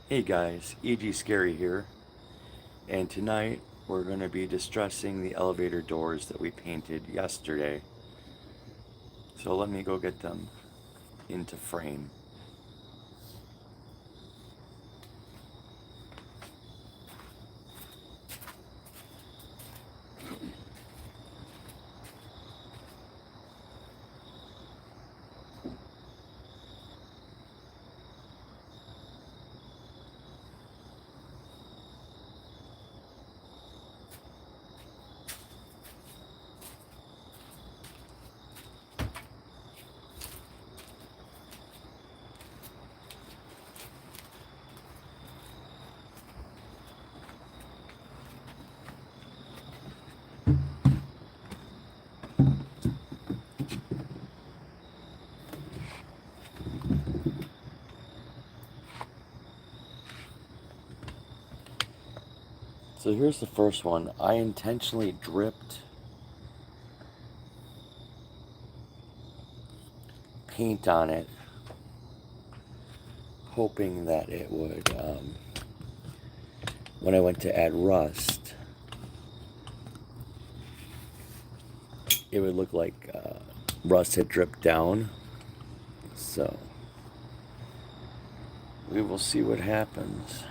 Hey guys, EG Scary here, and tonight we're going to be distressing the elevator doors that we painted yesterday. So let me go get them into frame. So here's the first one. I intentionally dripped paint on it, hoping that it would, when I went to add rust, it would look like rust had dripped down. So we will see what happens.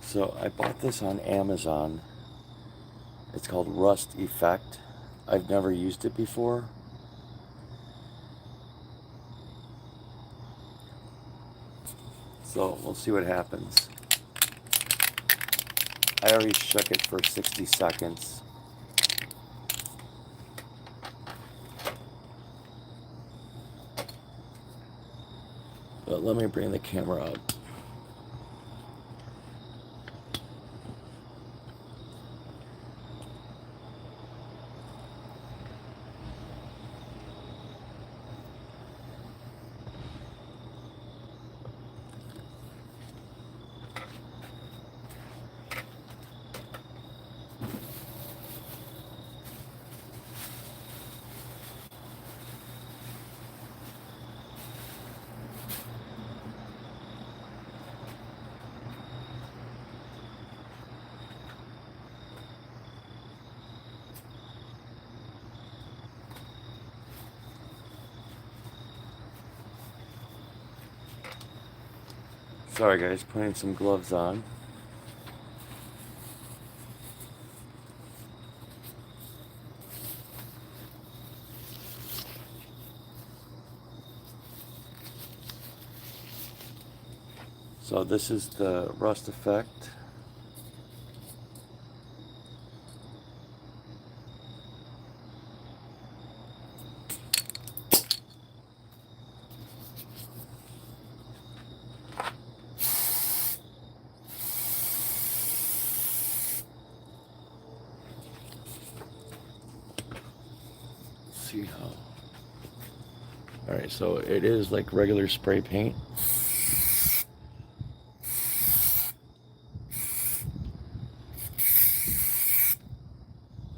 So I bought this on Amazon. It's called Rust Effect. I've never used it before. So we'll see what happens. I already shook it for 60 seconds. But let me bring the camera up. Sorry guys, putting some gloves on. So this is the rust effect. See how. Alright, so it is like regular spray paint.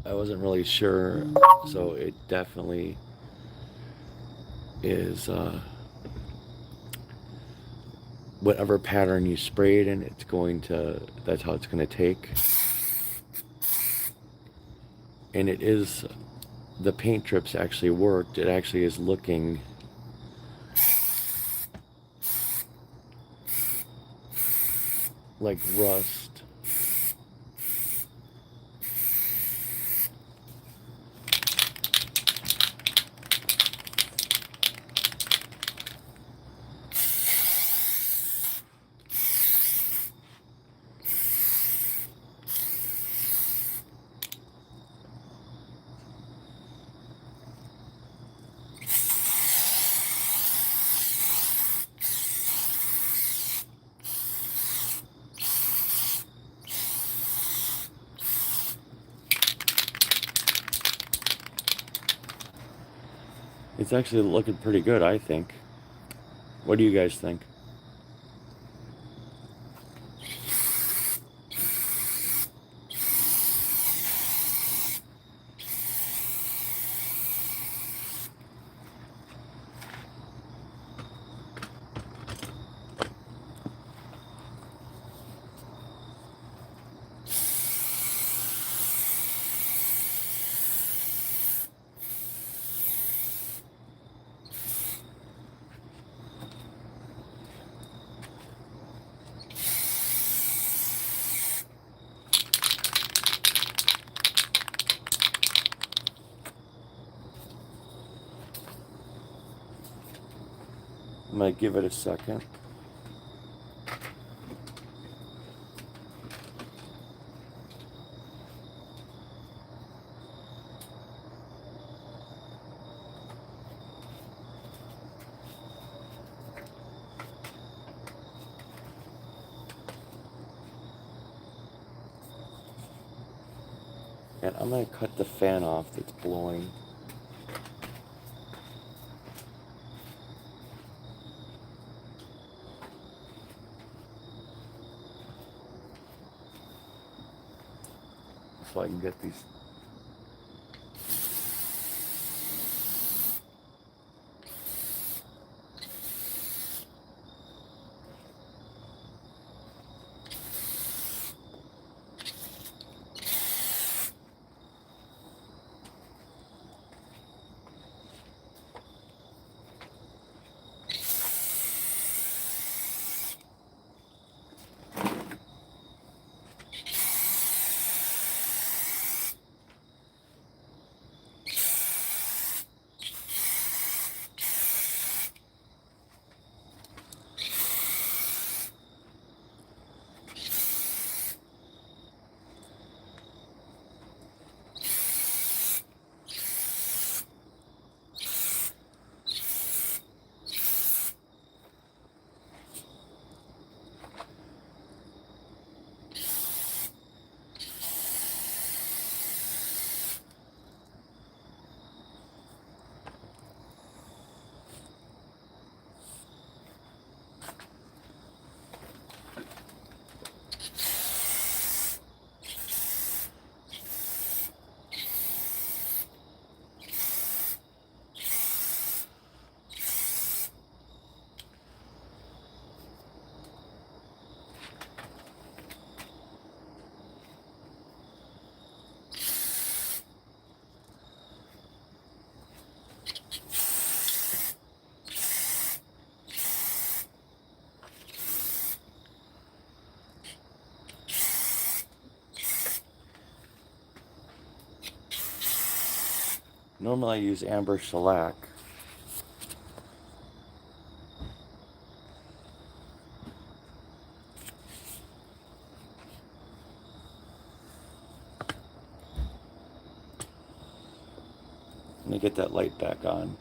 I wasn't really sure, so it definitely is whatever pattern you spray it in, it's going to, that's how it's going to take. And it is, the paint drips actually worked. It actually is looking like rust. It's actually looking pretty good, I think. What do you guys think? I'm going to give it a second. And I'm going to cut the fan off that's blowing. So I can get these. Normally I use amber shellac. Let me get that light back on.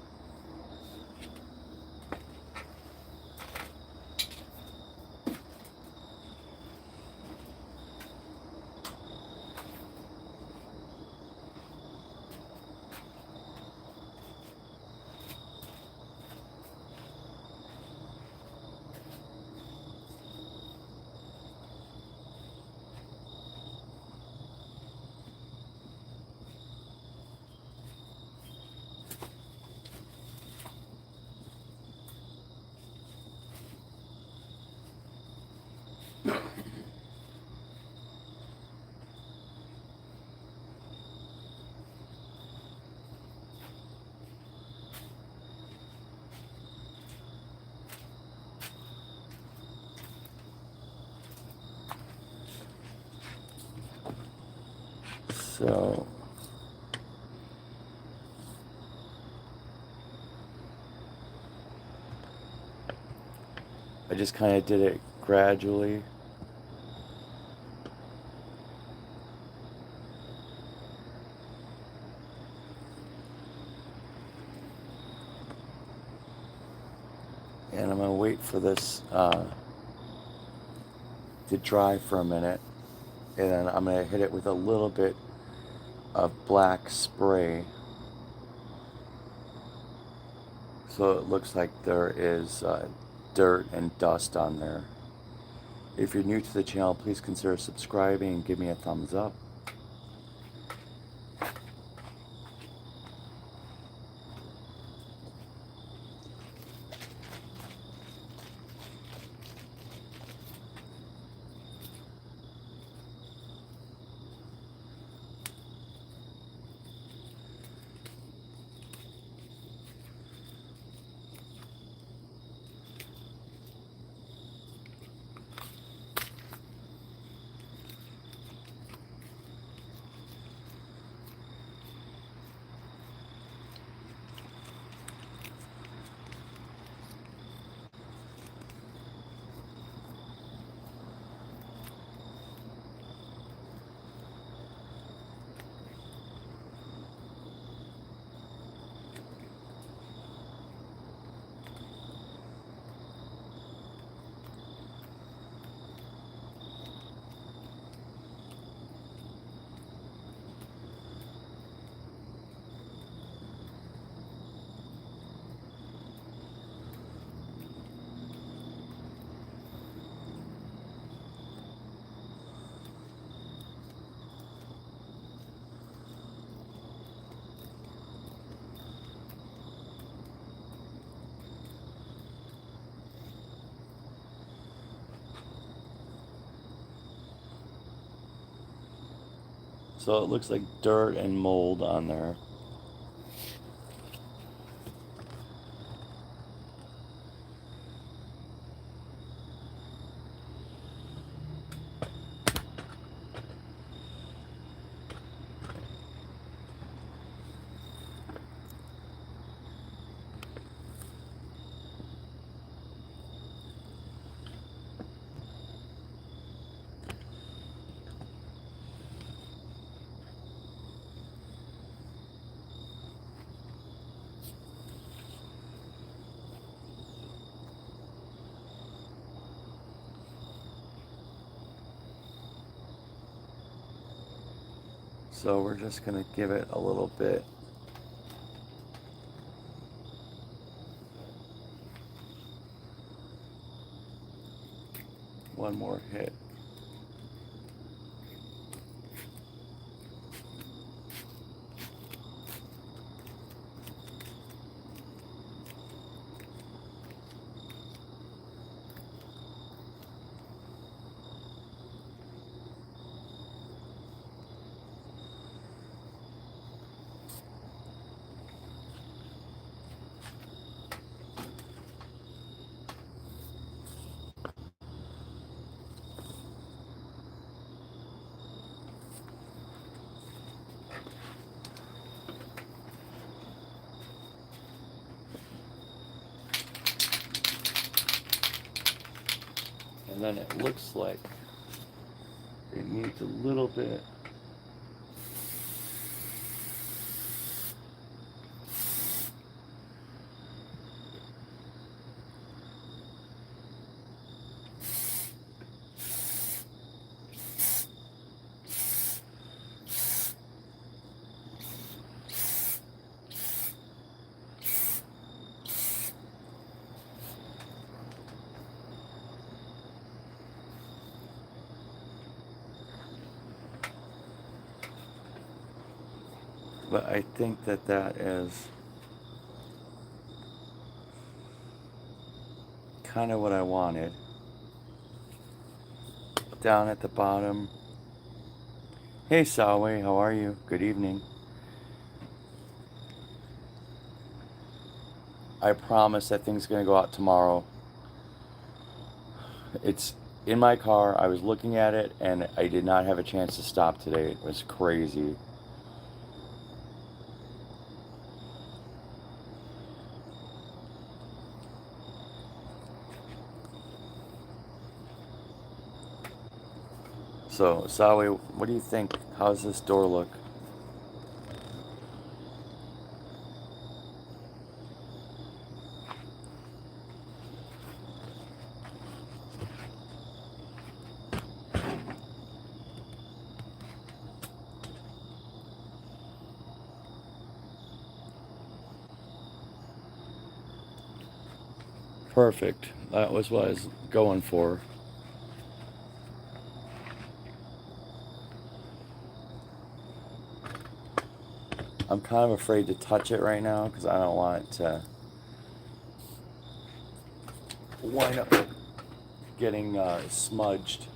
So I just kind of did it gradually. And I'm going to wait for this to dry for a minute. And then I'm going to hit it with a little bit of black spray. So it looks like there is dirt and dust on there. If you're new to the channel, please consider subscribing and give me a thumbs up. So it looks like dirt and mold on there. So we're just going to give it a little bit. One more hit. And then it looks like it needs a little bit. But I think that is kind of what I wanted. Down at the bottom. Hey Salwe, how are you? Good evening. I promise that thing's gonna go out tomorrow. It's in my car. I was looking at it and I did not have a chance to stop today. It was crazy. So, Sawi, what do you think? How's this door look? Perfect. That was what I was going for. I'm kind of afraid to touch it right now because I don't want it to wind up getting smudged.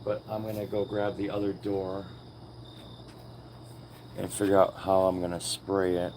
But I'm going to go grab the other door and figure out how I'm going to spray it.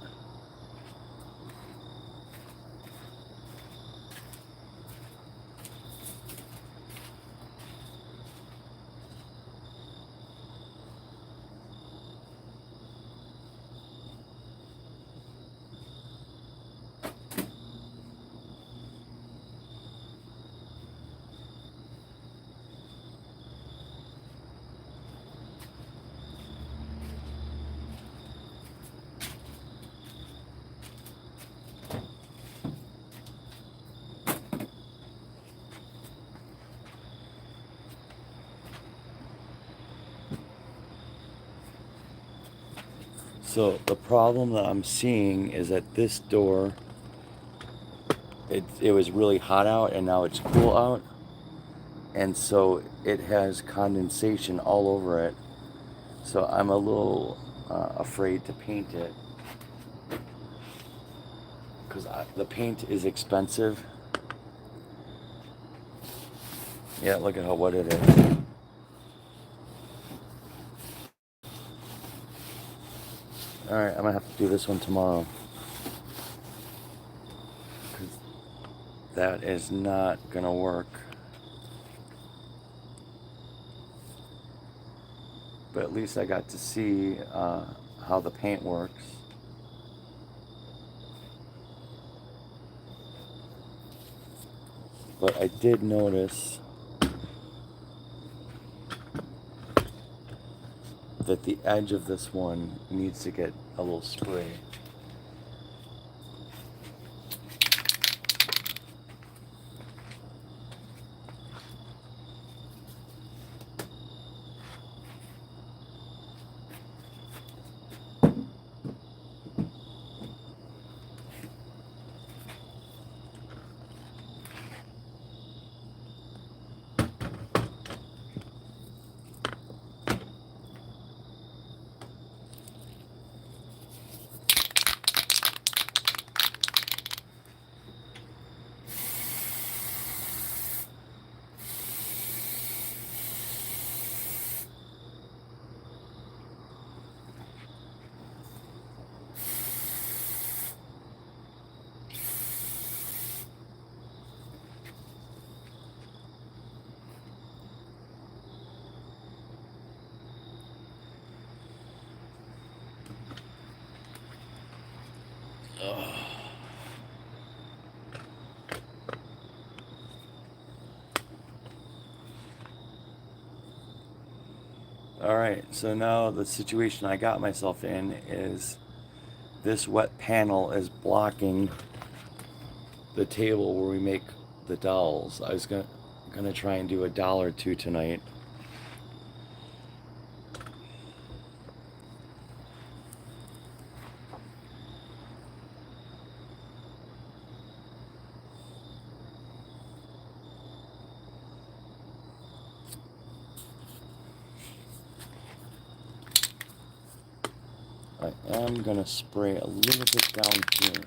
So the problem that I'm seeing is that this door, it was really hot out and now it's cool out. And so it has condensation all over it. So I'm a little afraid to paint it because the paint is expensive. Yeah, look at how wet it is. Alright, I'm gonna have to do this one tomorrow. Because that is not gonna work. But at least I got to see how the paint works. But I did notice that the edge of this one needs to get a little spray. Alright, so now the situation I got myself in is this wet panel is blocking the table where we make the dolls. I was gonna try and do a doll or two tonight. I am gonna spray a little bit down here.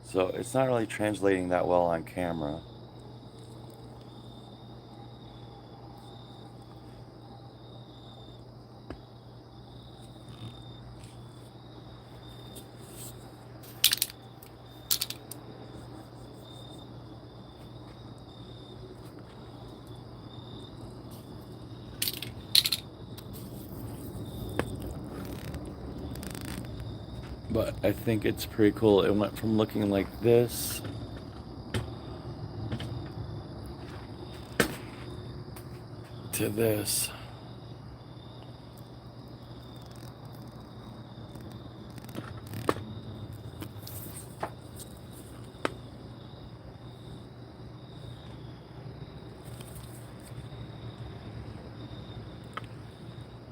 So it's not really translating that well on camera. But I think it's pretty cool. It went from looking like this to this.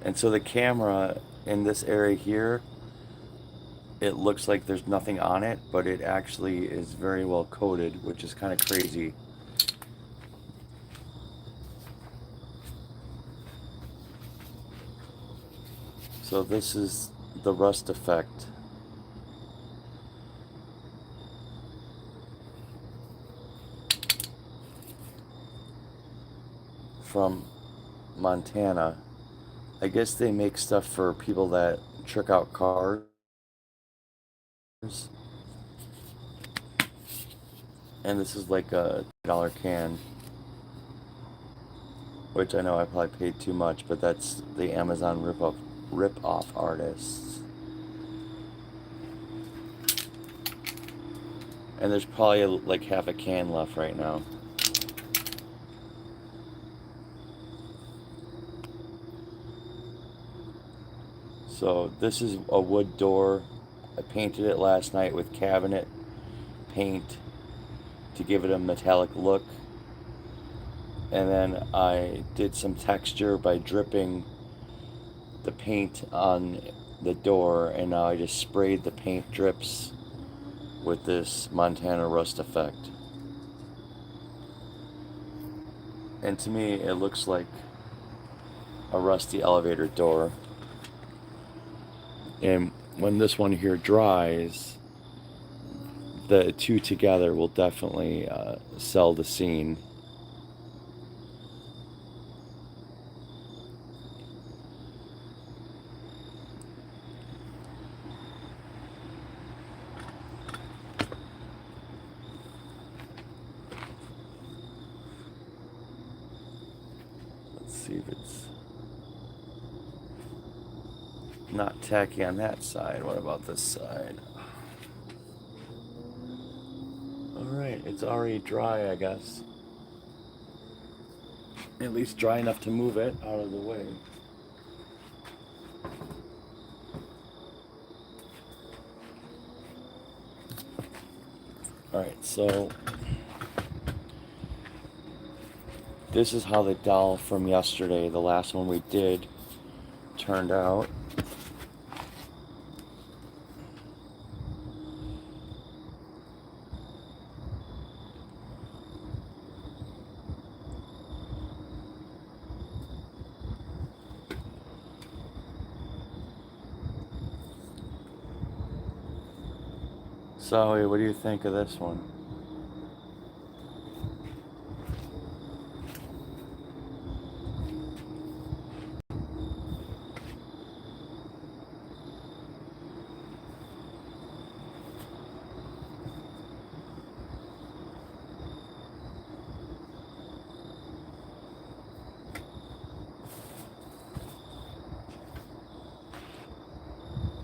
And so the camera in this area here, it looks like there's nothing on it, but it actually is very well coated, which is kind of crazy. So this is the rust effect. From Montana. I guess they make stuff for people that trick out cars. And this is like a $10 can. Which I know I probably paid too much, but that's the Amazon rip-off artists. And there's probably like half a can left right now. So this is a wood door. I painted it last night with cabinet paint to give it a metallic look. And then I did some texture by dripping the paint on the door, and now I just sprayed the paint drips with this Montana rust effect. And to me, it looks like a rusty elevator door. And when this one here dries, the two together will definitely sell the scene. Let's see if it's not tacky on that side. What about this side? Alright, it's already dry, I guess. At least dry enough to move it out of the way. Alright, so this is how the doll from yesterday, the last one we did, turned out. So, what do you think of this one?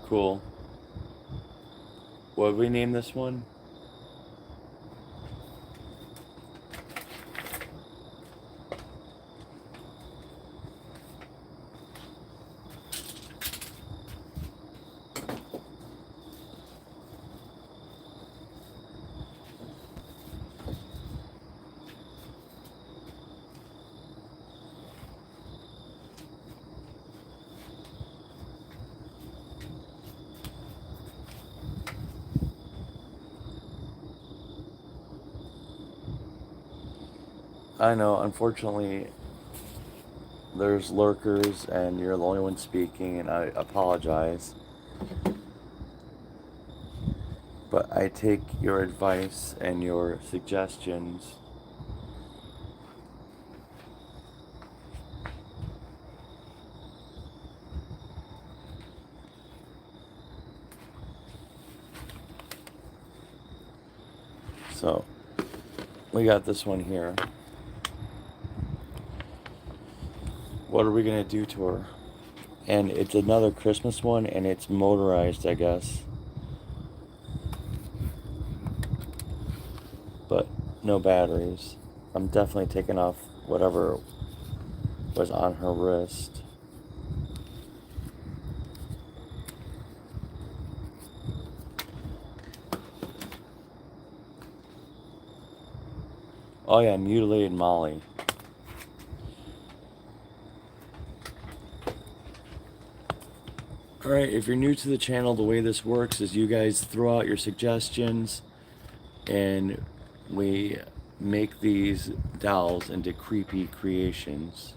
Cool. What did we name this one? I know, unfortunately, there's lurkers and you're the only one speaking, and I apologize. But I take your advice and your suggestions. So, we got this one here. What are we going to do to her? And it's another Christmas one, and it's motorized, I guess. But no batteries. I'm definitely taking off whatever was on her wrist. Oh yeah, mutilated Molly. Alright, if you're new to the channel, the way this works is you guys throw out your suggestions and we make these dolls into creepy creations.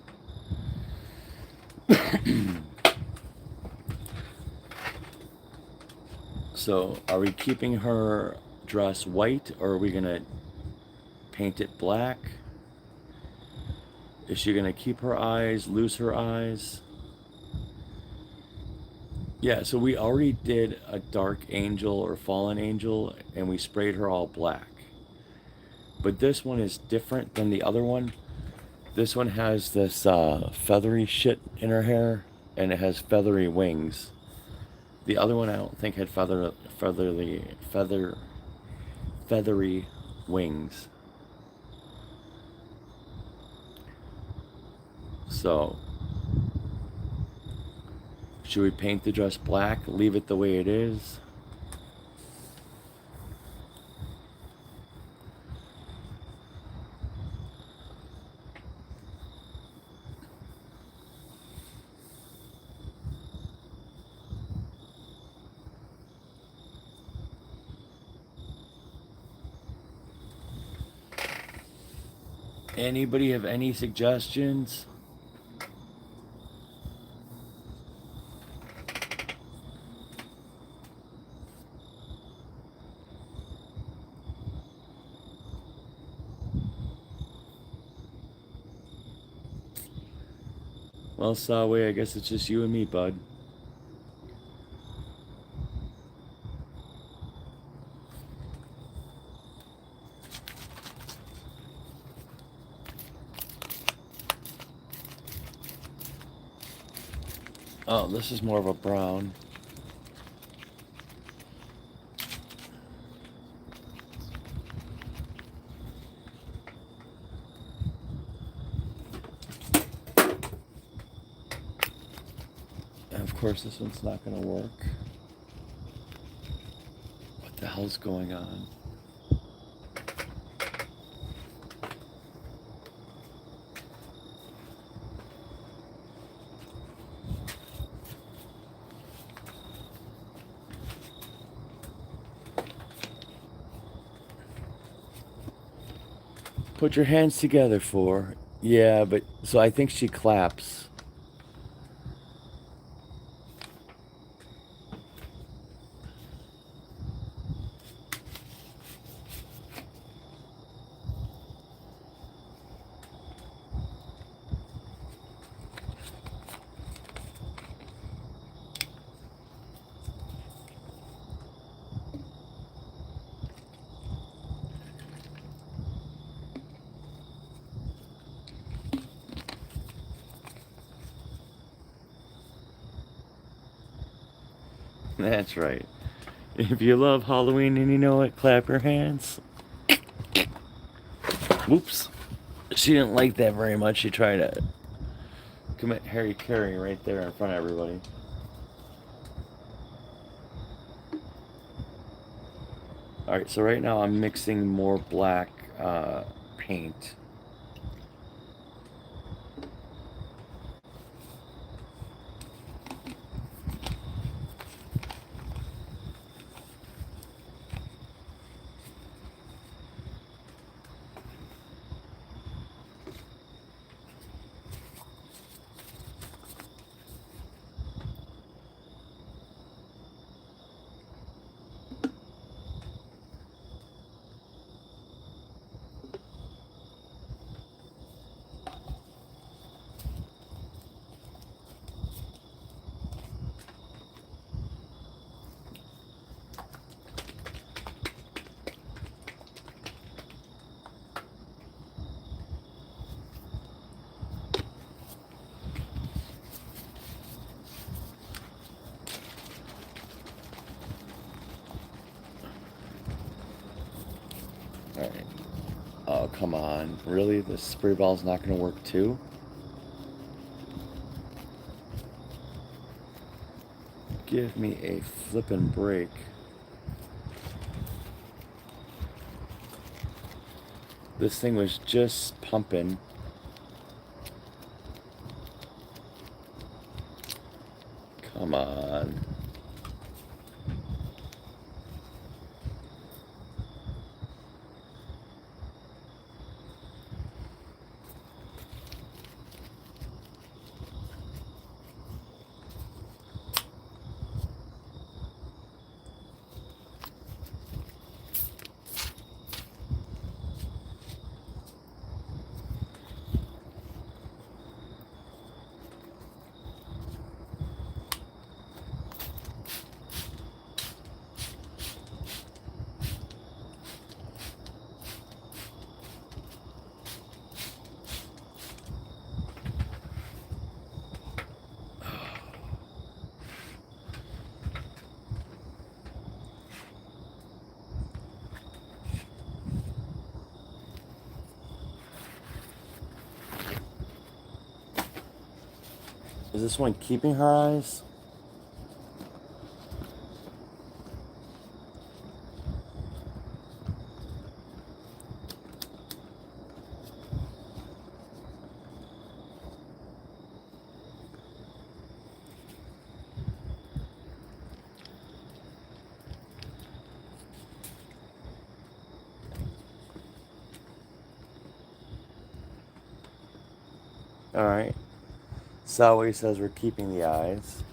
So, are we keeping her dress white, or are we going to paint it black? Is she going to keep her eyes, lose her eyes? Yeah, so we already did a dark angel or fallen angel, and we sprayed her all black. But this one is different than the other one. This one has this feathery shit in her hair, and it has feathery wings. The other one I don't think had feathery wings. So, should we paint the dress black, leave it the way it is? Anybody have any suggestions? Well, Saway, I guess it's just you and me, bud. Oh, this is more of a brown. And of course, this one's not going to work. What the hell's going on? Put your hands together for. Yeah, but so I think she claps. That's right. If you love Halloween and you know it, clap your hands. Whoops. She didn't like that very much. She tried to commit Harry Carey right there in front of everybody. Alright, so right now I'm mixing more black paint. Alright. Oh, come on. Really? This spray ball's not going to work too? Give me a flippin' break. This thing was just pumping. Come on. Is this one keeping her eyes? Alright. Salwe says we're keeping the eyes.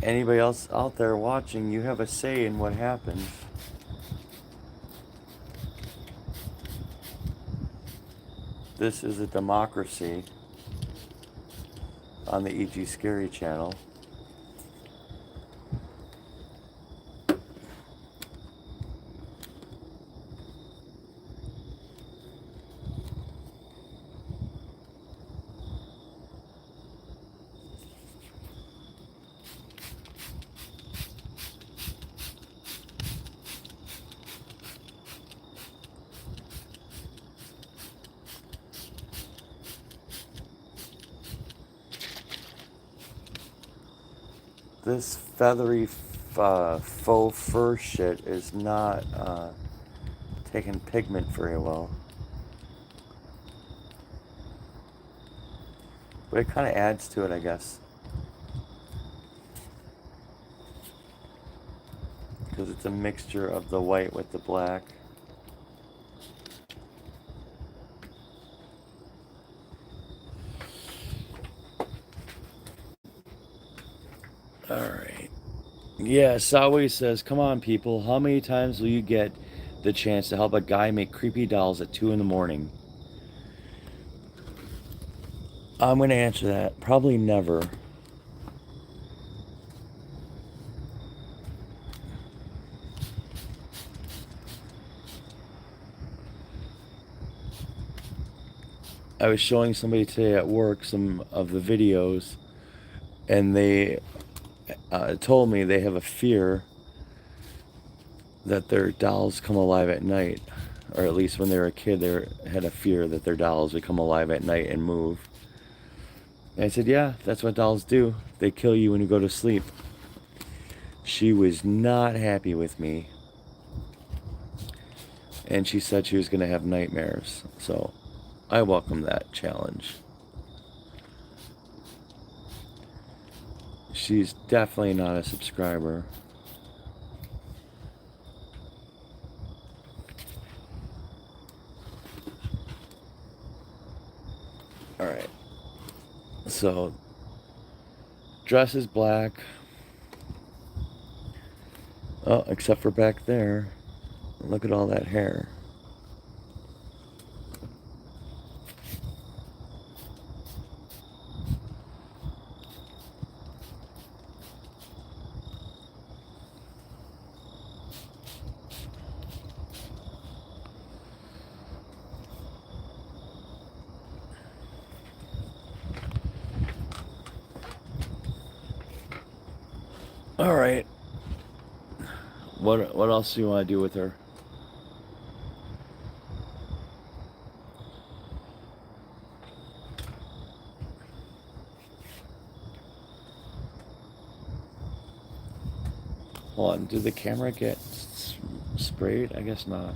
Anybody else out there watching, you have a say in what happens. This is a democracy on the E.G. Scary channel. This feathery faux fur shit is not taking pigment very well. But it kind of adds to it, I guess. Because it's a mixture of the white with the black. Alright. Yeah, Sawi says, come on people, how many times will you get the chance to help a guy make creepy dolls at 2 in the morning? I'm going to answer that. Probably never. I was showing somebody today at work some of the videos, and they told me they have a fear that their dolls come alive at night. Or at least when they were a kid, they had a fear that their dolls would come alive at night and move. And I said, yeah, that's what dolls do. They kill you when you go to sleep. She was not happy with me. And she said she was going to have nightmares. So I welcome that challenge. She's definitely not a subscriber. Alright. So, dress is black. Oh, except for back there. Look at all that hair. Alright. What else do you want to do with her? Hold on, did the camera get sprayed? I guess not.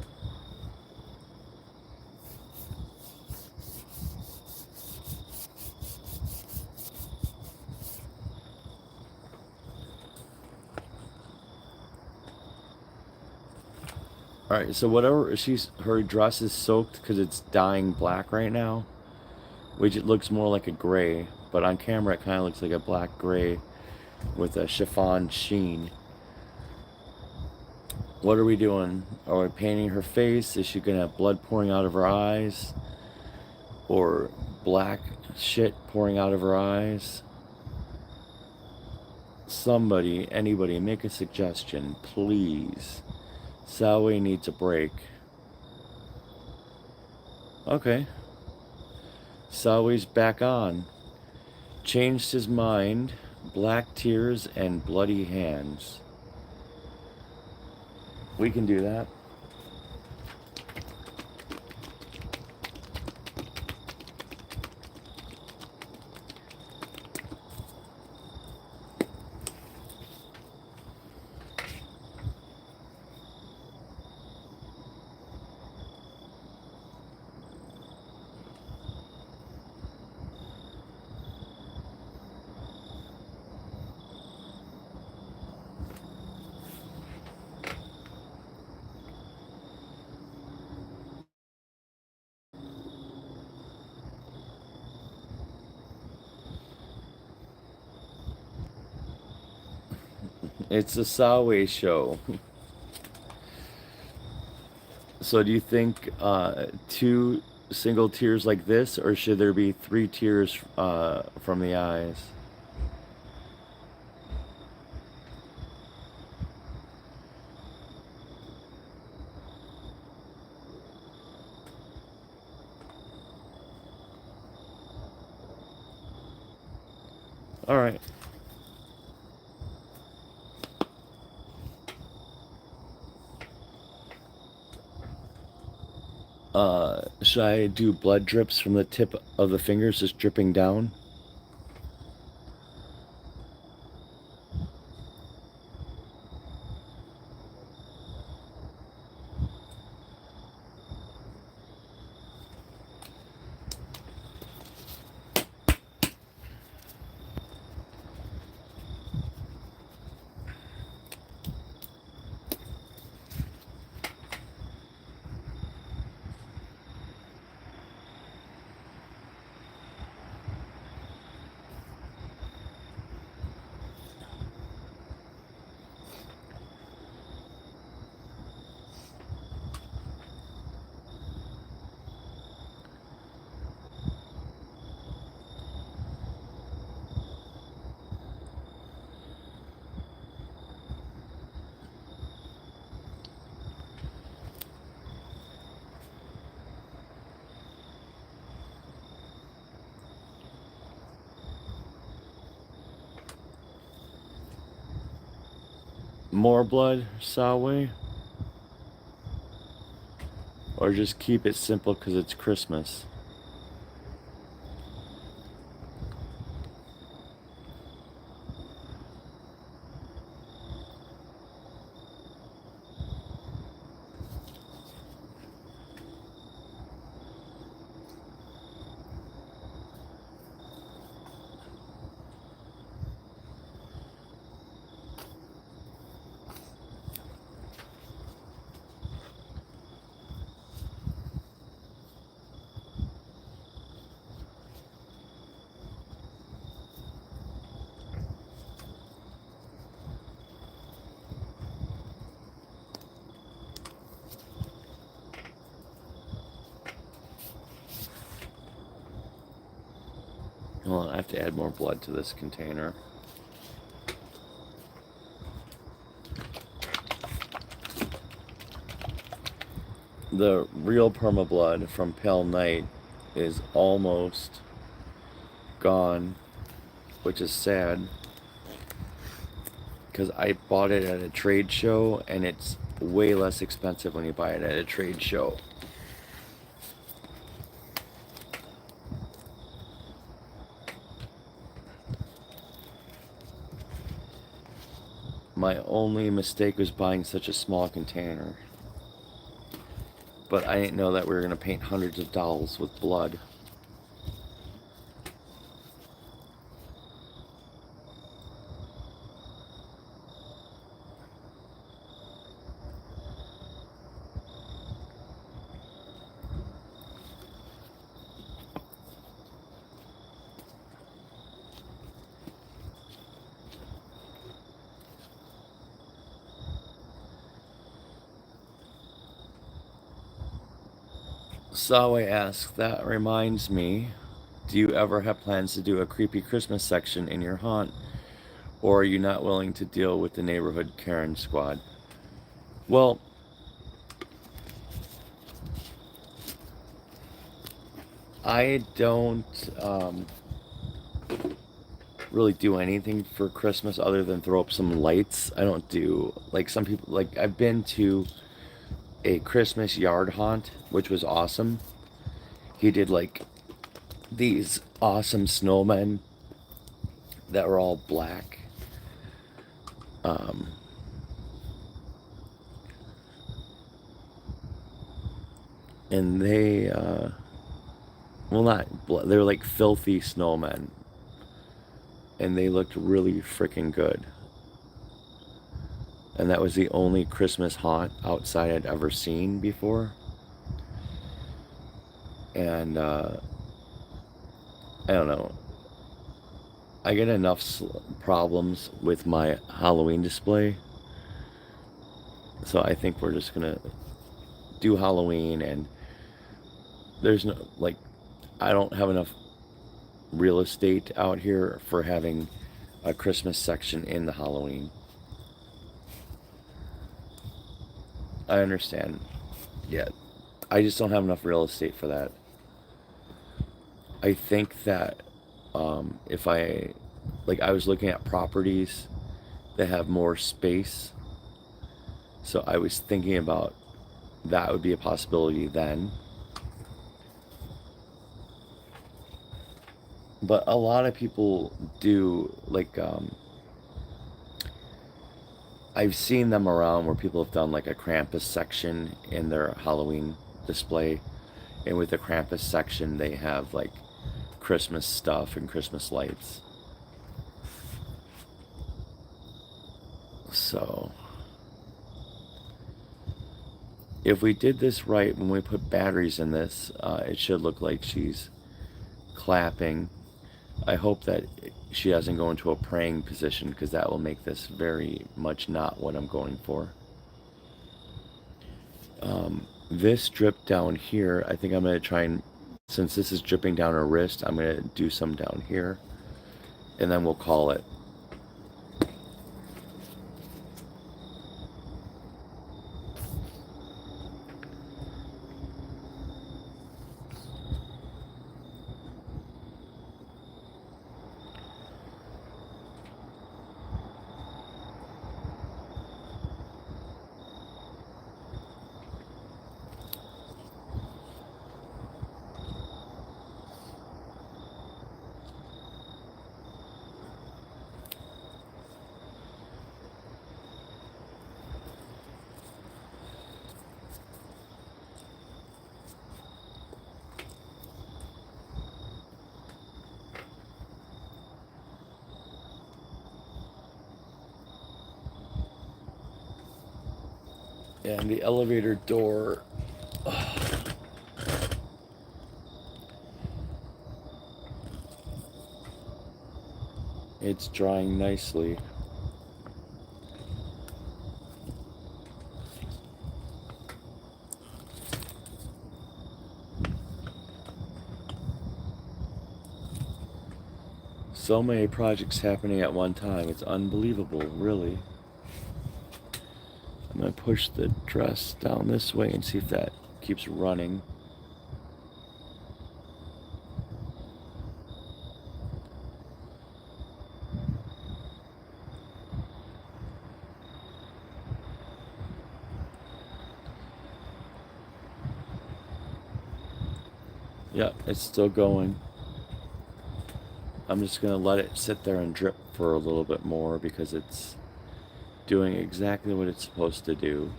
Alright, so whatever, her dress is soaked because it's dyeing black right now, which it looks more like a gray, but on camera it kind of looks like a black gray with a chiffon sheen. What are we doing? Are we painting her face? Is she going to have blood pouring out of her eyes? Or black shit pouring out of her eyes? Somebody, anybody, make a suggestion, please. Salwe needs a break. Okay. Salwe's back on. Changed his mind. Black tears and bloody hands. We can do that. It's a Sawe show. So do you think two single tears like this, or should there be three tears from the eyes? All right. Should I do blood drips from the tip of the fingers just dripping down? More blood, Sawe? Or just keep it simple because it's Christmas? Well, I have to add more blood to this container. The real perma blood from Pale Night is almost gone, which is sad because I bought it at a trade show and it's way less expensive when you buy it at a trade show. My only mistake was buying such a small container. But I didn't know that we were going to paint hundreds of dolls with blood. Sawe asks, that reminds me, do you ever have plans to do a creepy Christmas section in your haunt? Or are you not willing to deal with the neighborhood Karen squad? Well, I don't really do anything for Christmas other than throw up some lights. I don't do, like some people, like I've been to a Christmas yard haunt, which was awesome. He did like these awesome snowmen that were all black. And they, well, they were like filthy snowmen. And they looked really freaking good. And that was the only Christmas haunt outside I'd ever seen before. And I don't know. I get enough problems with my Halloween display. So I think we're just gonna do Halloween, and there's no, like, I don't have enough real estate out here for having a Christmas section in the Halloween. I understand. Yeah, I just don't have enough real estate for that. I think that if I was looking at properties that have more space, so I was thinking about that would be a possibility then. But a lot of people do, like, I've seen them around where people have done like a Krampus section in their Halloween display. And with the Krampus section, they have like Christmas stuff and Christmas lights. So, if we did this right, when we put batteries in this, it should look like she's clapping. I hope that she doesn't go into a praying position, because that will make this very much not what I'm going for. This drip down here, I think I'm going to try and, since this is dripping down her wrist, I'm going to do some down here, and then we'll call it. And the elevator door, it's drying nicely. So many projects happening at one time. It's unbelievable, really. I'm going to push the dress down this way and see if that keeps running. Yep, it's still going. I'm just going to let it sit there and drip for a little bit more, because it's doing exactly what it's supposed to do.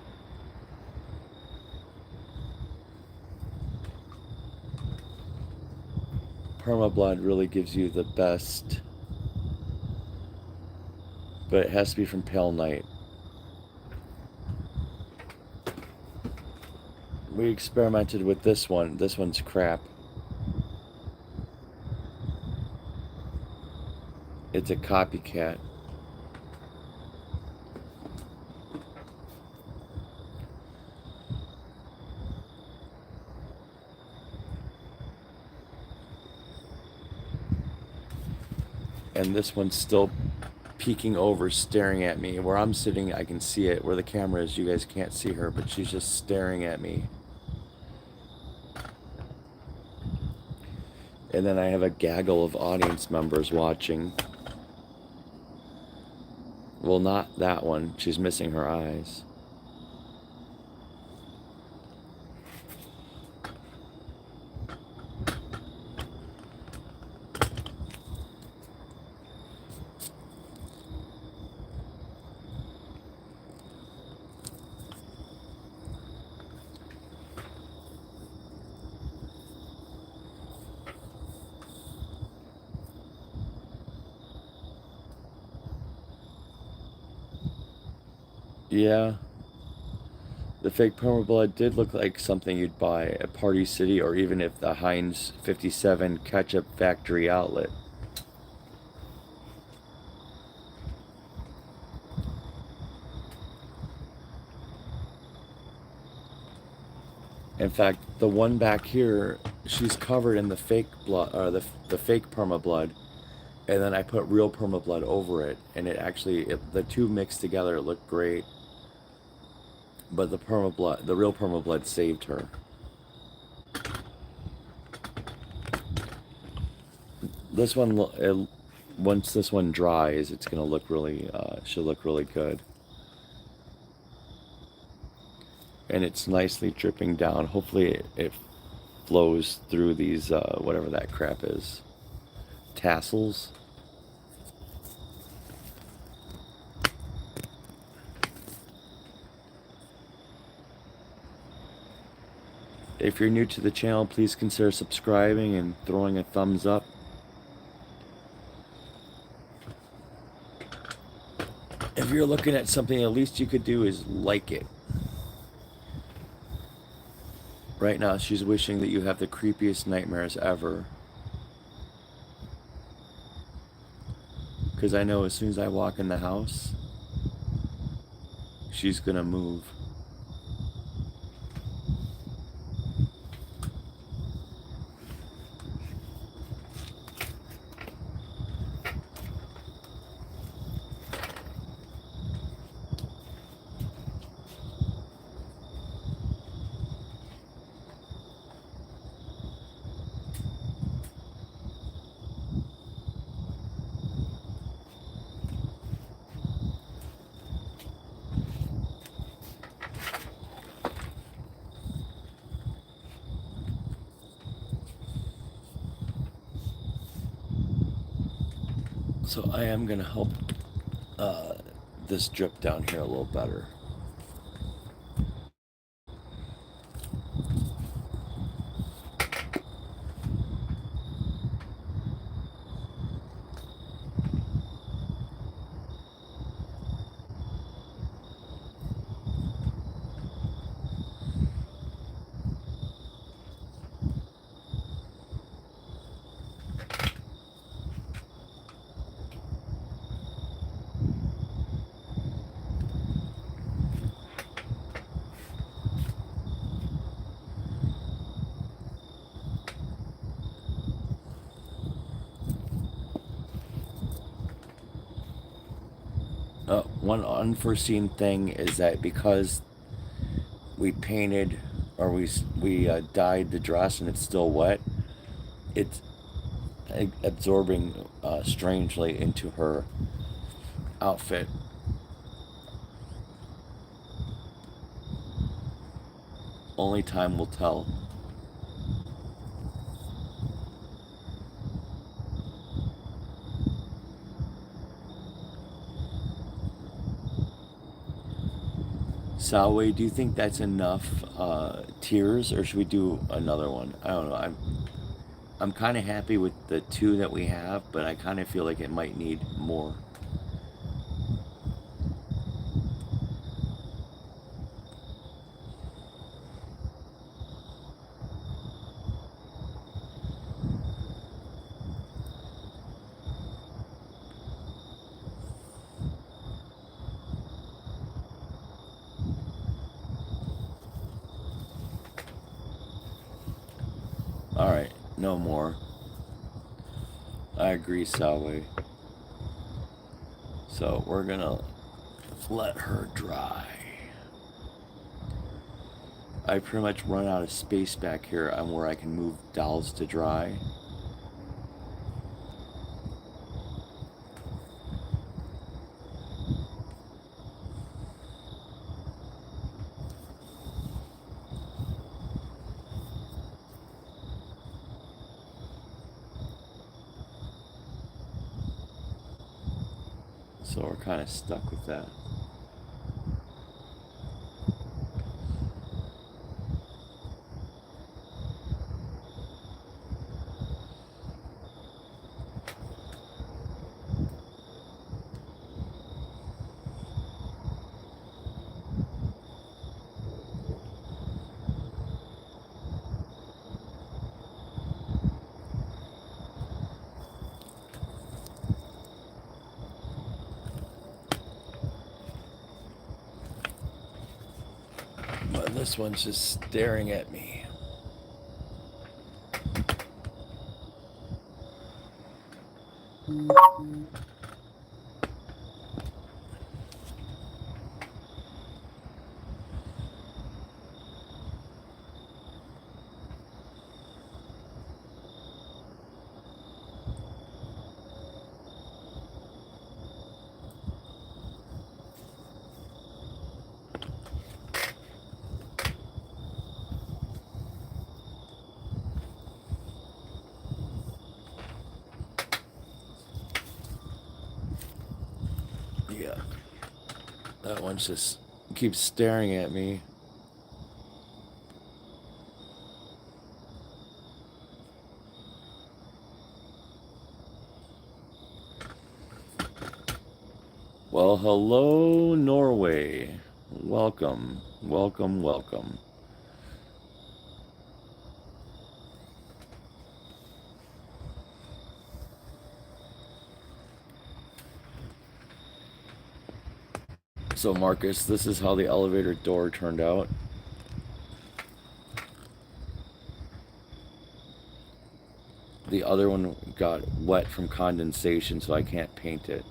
Permablood really gives you the best, but it has to be from Pale Night. We experimented with this one. This one's crap. It's a copycat. And this one's still peeking over, staring at me. Where I'm sitting, I can see it. Where the camera is, you guys can't see her, but she's just staring at me. And then I have a gaggle of audience members watching. Well, not that one. She's missing her eyes. Yeah. The fake permablood did look like something you'd buy at Party City, or even if the Heinz 57 ketchup factory outlet. In fact, the one back here, she's covered in the fake blood, or the fake perma blood, and then I put real perma blood over it, and it actually, the two mixed together, it looked great. But the perma blood, the real perma blood, saved her. This one, once this one dries, it's gonna look really, should look really good. And it's nicely dripping down. Hopefully it flows through these, whatever that crap is, tassels. If you're new to the channel, please consider subscribing and throwing a thumbs up. If you're looking at something, the least you could do is like it. Right now, she's wishing that you have the creepiest nightmares ever. Because I know as soon as I walk in the house, she's gonna move. So I am gonna help this drip down here a little better. One unforeseen thing is that because we painted, or we dyed the dress and it's still wet, it's absorbing strangely into her outfit. Only time will tell. Salway, do you think that's enough tears, or should we do another one? I don't know. I'm kind of happy with the two that we have, but I kind of feel like it might need more. Alright, no more. I agree, Salway. So we're gonna let her dry. I pretty much run out of space back here on where I can move dolls to dry. So we're kind of stuck with that. This one's just staring at me. Yeah. That one's just keeps staring at me. Well, hello, Norway. Welcome, welcome, welcome. So, Marcus, this is how the elevator door turned out. The other one got wet from condensation, so I can't paint it.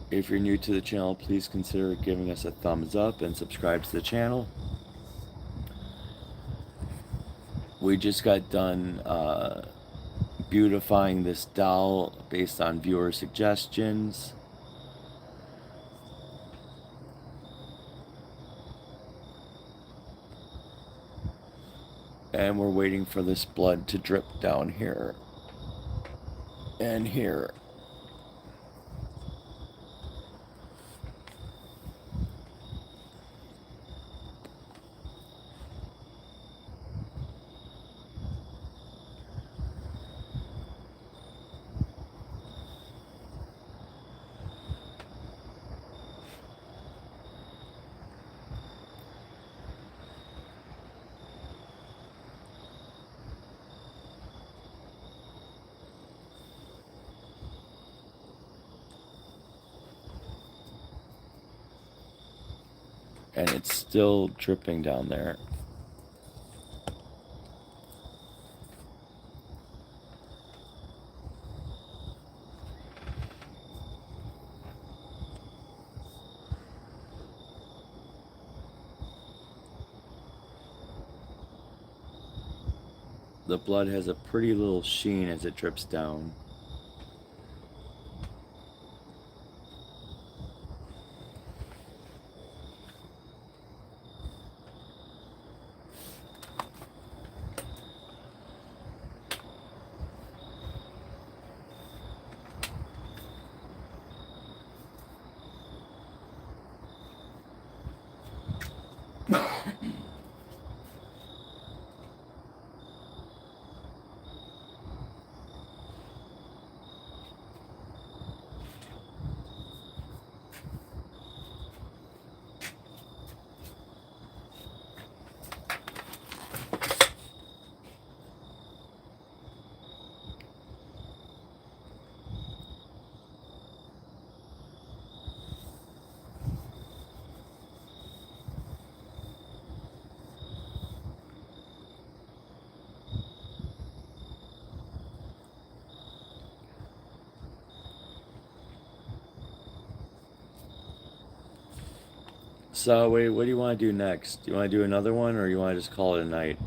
If you're new to the channel, please consider giving us a thumbs up and subscribe to the channel. We just got done beautifying this doll based on viewer suggestions. And we're waiting for this blood to drip down here and here. And it's still dripping down there. The blood has a pretty little sheen as it drips down. So wait, what do you want to do next? Do you want to do another one, or you want to just call it a night?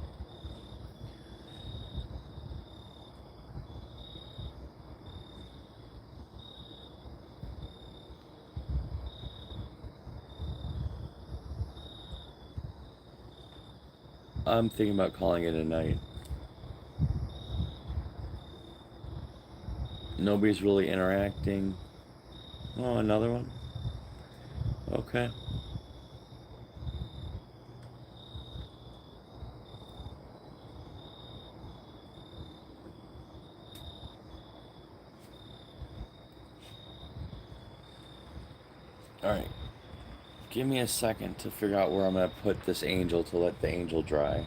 I'm thinking about calling it a night. Nobody's really interacting. Oh, another one? Okay. All right. Give me a second to figure out where I'm going to put this angel to let the angel dry.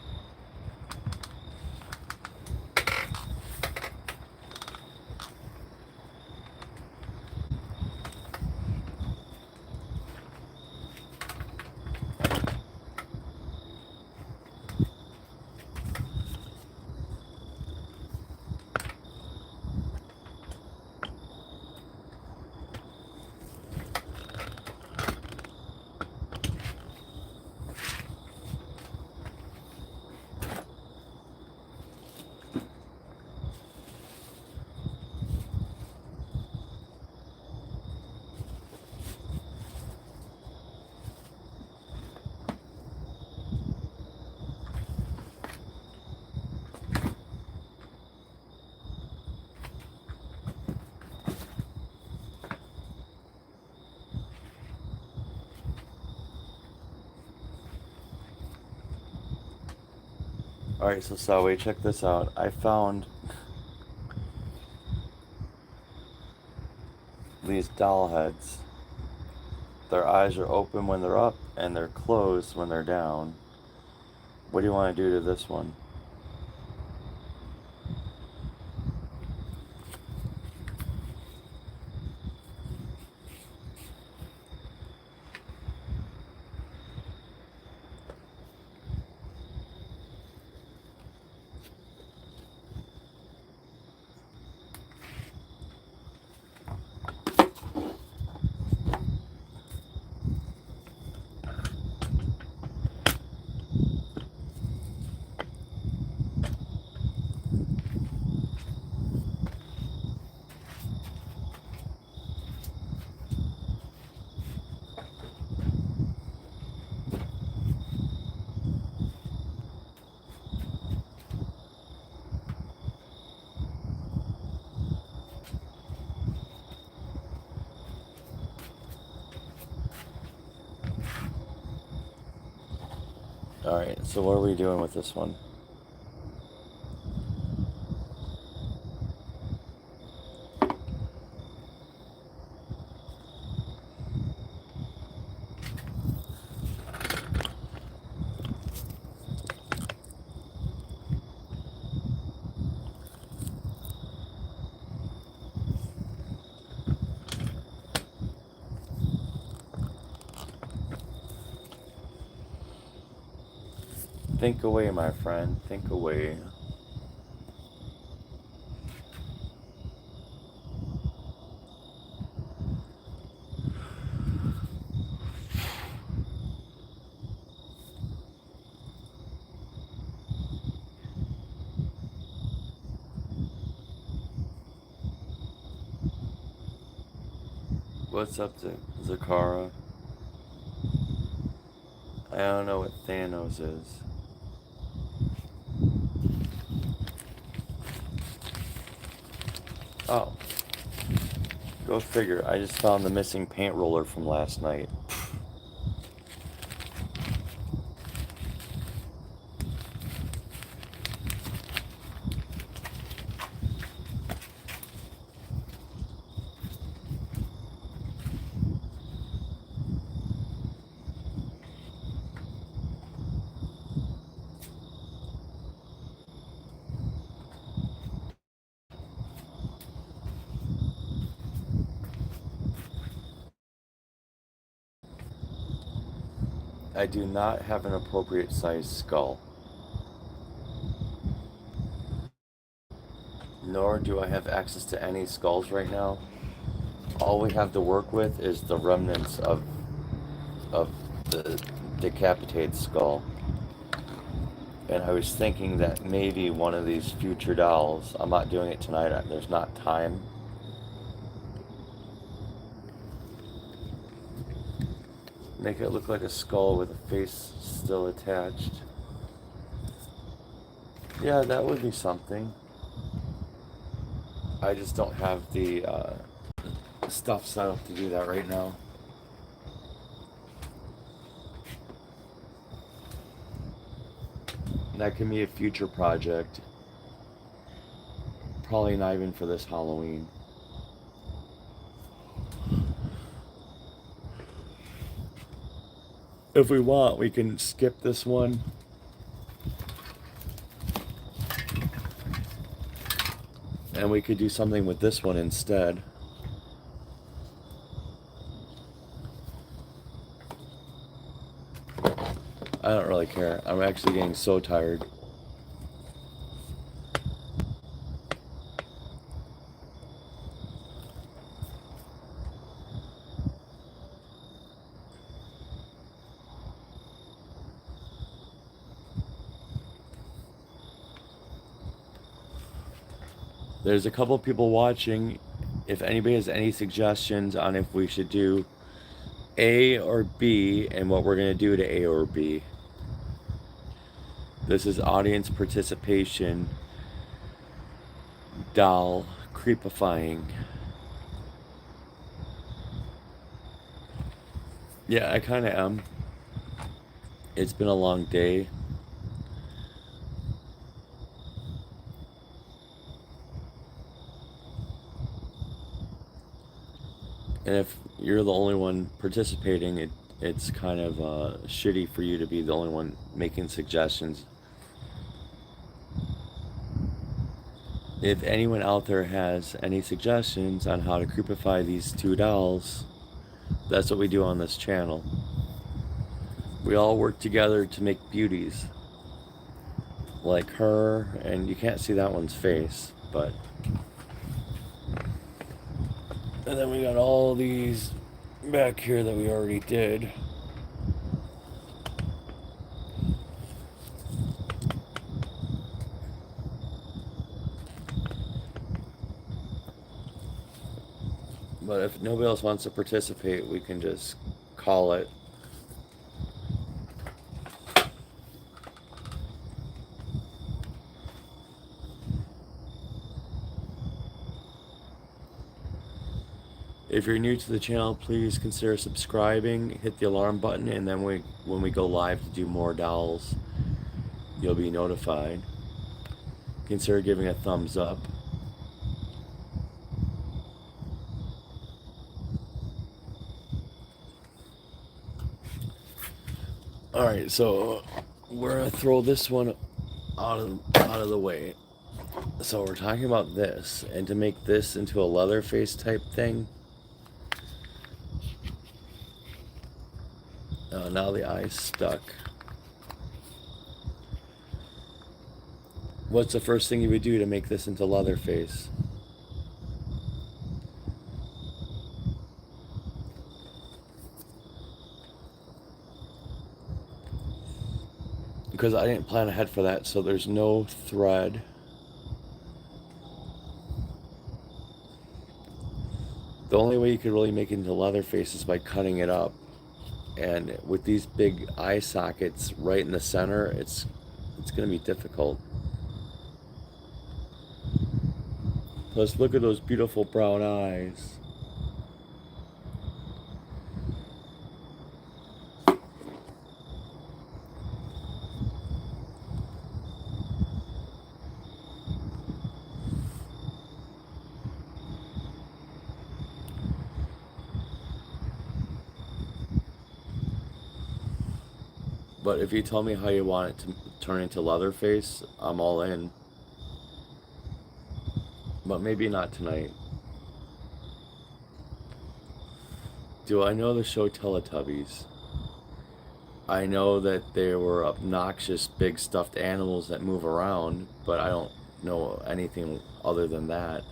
Alright, so Sawe, check this out. I found these doll heads. Their eyes are open when they're up and they're closed when they're down. What do you want to do to this one? Alright, so what are we doing with this one? Think away, my friend. Think away. What's up to Zakara? I don't know what Thanos is. Oh. Go figure. I just found the missing paint roller from last night. I do not have an appropriate sized skull. Nor do I have access to any skulls right now. All we have to work with is the remnants of the decapitated skull. And I was thinking that maybe one of these future dolls, I'm not doing it tonight, there's not time. Make it look like a skull with a face still attached. Yeah, that would be something. I just don't have the stuff set up to do that right now. That can be a future project. Probably not even for this Halloween. If we want, we can skip this one. And we could do something with this one instead. I don't really care. I'm actually getting so tired. There's a couple people watching. If anybody has any suggestions on if we should do A or B and what we're going to do to A or B. This is audience participation, doll creepifying. Yeah, I kind of am. It's been a long day. And if you're the only one participating, it's kind of shitty for you to be the only one making suggestions. If anyone out there has any suggestions on how to creepify these two dolls, that's what we do on this channel. We all work together to make beauties. Like her, and you can't see that one's face, but... And then we got all these back here that we already did. But if nobody else wants to participate, we can just call it. If you're new to the channel, please consider subscribing, hit the alarm button, and then when we go live to do more dolls, you'll be notified. Consider giving a thumbs up. Alright, so we're going to throw this one out of the way. So we're talking about this, and to make this into a Leatherface type thing. Now the eye's stuck. What's the first thing you would do to make this into Leatherface? Because I didn't plan ahead for that, so there's no thread. The only way you could really make it into Leatherface is by cutting it up. And with these big eye sockets right in the center, it's going to be difficult. Plus, look at those beautiful brown eyes. But if you tell me how you want it to turn into Leatherface, I'm all in. But maybe not tonight. Do I know the show Teletubbies? I know that they were obnoxious big stuffed animals that move around, but I don't know anything other than that.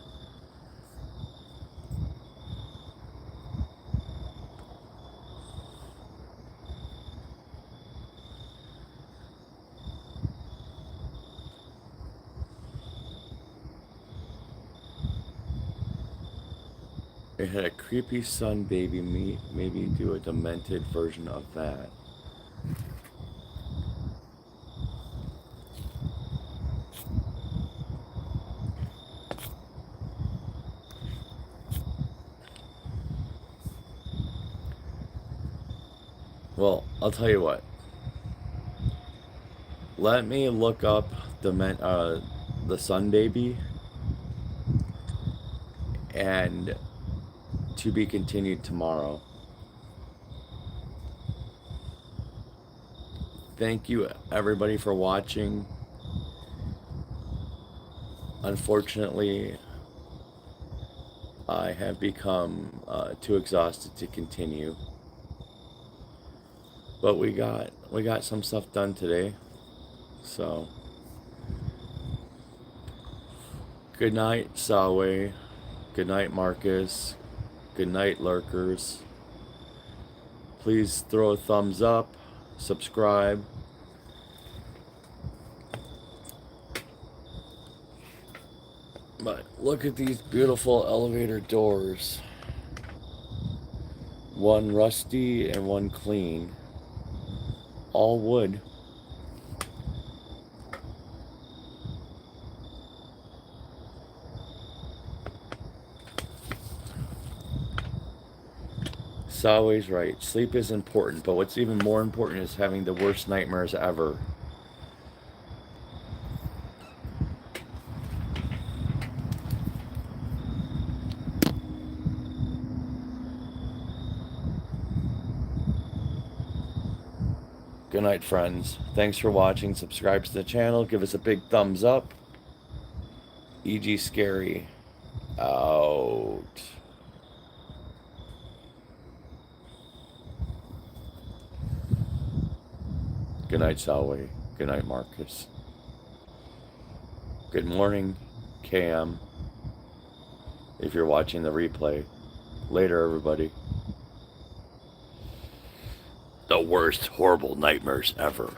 It had a creepy sun baby, maybe do a demented version of that. Well, I'll tell you what. Let me look up the sun baby, and to be continued tomorrow. thank you everybody for watching. Unfortunately, I have become too exhausted to continue. But we got some stuff done today. So good night, Salway. Good night, Marcus. Good night, lurkers. Please throw a thumbs up, subscribe. But look at these beautiful elevator doors. One rusty and one clean. All wood. Salway's right. Sleep is important, but what's even more important is having the worst nightmares ever. Good night, friends. Thanks for watching. Subscribe to the channel. Give us a big thumbs up. E.G. Scary. Out. Good night, Salway. Good night, Marcus. Good morning, Cam. If you're watching the replay. Later, everybody. The worst horrible nightmares ever.